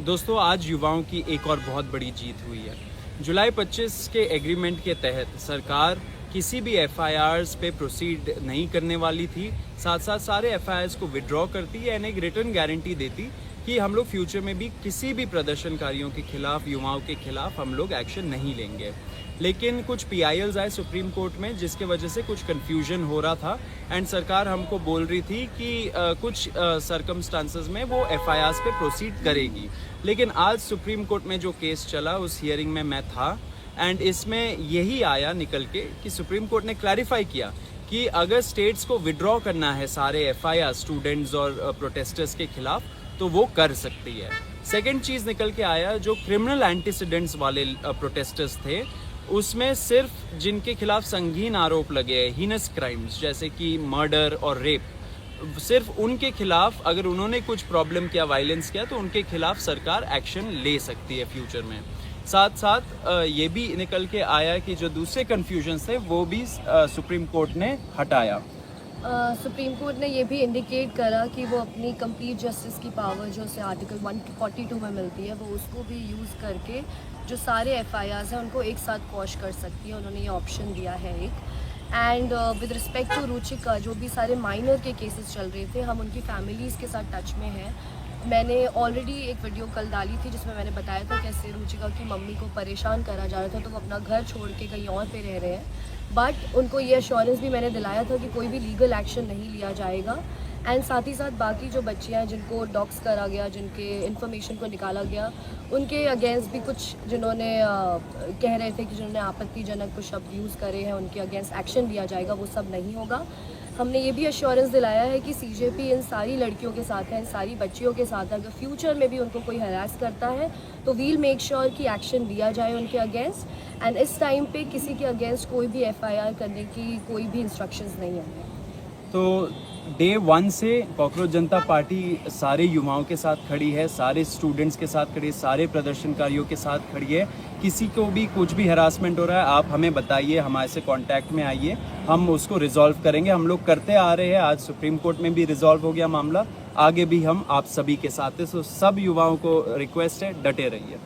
दोस्तों, आज युवाओं की एक और बहुत बड़ी जीत हुई है। जुलाई 25 के एग्रीमेंट के तहत सरकार किसी भी एफआईआर्स पे प्रोसीड नहीं करने वाली थी। साथ साथ सारे एफआईआर्स को विड्रॉ करती है एंड एक रिटर्न गारंटी देती कि हम लोग फ्यूचर में भी किसी भी प्रदर्शनकारियों के खिलाफ, युवाओं के खिलाफ हम लोग एक्शन नहीं लेंगे। लेकिन कुछ पीआईएल्स आए सुप्रीम कोर्ट में जिसके वजह से कुछ कन्फ्यूजन हो रहा था एंड सरकार हमको बोल रही थी कि कुछ सर्कमस्टांसेस में वो एफआईआर्स पे प्रोसीड करेगी। लेकिन आज सुप्रीम कोर्ट में जो केस चला उस हियरिंग में मैं था एंड इसमें यही आया निकल के कि सुप्रीम कोर्ट ने क्लैरिफाई किया कि अगर स्टेट्स को विड्रॉ करना है सारे एफआईआर स्टूडेंट्स और प्रोटेस्टर्स के खिलाफ तो वो कर सकती है। सेकेंड चीज़ निकल के आया, जो क्रिमिनल एंटीसीडेंट्स वाले प्रोटेस्टर्स थे उसमें सिर्फ जिनके खिलाफ संगीन आरोप लगे हैं, हीनस क्राइम्स जैसे कि मर्डर और रेप, सिर्फ उनके खिलाफ अगर उन्होंने कुछ प्रॉब्लम किया, वायलेंस किया, तो उनके खिलाफ सरकार एक्शन ले सकती है फ्यूचर में। साथ साथ ये भी निकल के आया कि जो दूसरे कन्फ्यूजन्स थे वो भी सुप्रीम कोर्ट ने हटाया। सुप्रीम कोर्ट ने ये भी इंडिकेट करा कि वो अपनी कंप्लीट जस्टिस की पावर जो उसे आर्टिकल 142 में मिलती है वो उसको भी यूज़ करके जो सारे एफआईआर्स हैं उनको एक साथ क्वॉश कर सकती है। उन्होंने ये ऑप्शन दिया है एक। And with respect to Ruchika, जो भी सारे माइनर के केसेस चल रहे थे, हम उनकी फैमिलीज़ के साथ टच में हैं। मैंने ऑलरेडी एक वीडियो कल डाली थी जिसमें मैंने बताया था कैसे रुचिका की मम्मी को परेशान करा जा रहा था, तो वो अपना घर छोड़ के कहीं और पे रह रहे हैं। बट उनको ये अश्योरेंस भी मैंने दिलाया था कि कोई भी लीगल एक्शन नहीं लिया जाएगा। एंड साथ ही साथ बाकी जो बच्चियाँ हैं जिनको डॉक्स करा गया, जिनके इन्फॉर्मेशन को निकाला गया, उनके अगेंस्ट भी कुछ जिन्होंने कह रहे थे कि जिन्होंने आपत्तिजनक कुछ शब्द यूज़ करे हैं उनके अगेंस्ट एक्शन लिया जाएगा, वो सब नहीं होगा। हमने ये भी अश्योरेंस दिलाया है कि सीजेपी इन सारी लड़कियों के साथ है, इन सारी बच्चियों के साथ है। अगर फ्यूचर में भी उनको कोई हरास करता है तो वील मेक श्योर कि एक्शन लिया जाए उनके अगेंस्ट। एंड इस टाइम पे किसी के अगेंस्ट कोई भी एफआईआर करने की कोई भी इंस्ट्रक्शंस नहीं है। तो डे 1 से कॉकरोच जनता पार्टी सारे युवाओं के साथ खड़ी है, सारे स्टूडेंट्स के साथ खड़ी है, सारे प्रदर्शनकारियों के साथ खड़ी है। किसी को भी कुछ भी हरासमेंट हो रहा है आप हमें बताइए, हमारे से कांटेक्ट में आइए, हम उसको रिजॉल्व करेंगे। हम लोग करते आ रहे हैं, आज सुप्रीम कोर्ट में भी रिजॉल्व हो गया मामला, आगे भी हम आप सभी के साथ हैं। सो सब युवाओं को रिक्वेस्ट है, डटे रहिए।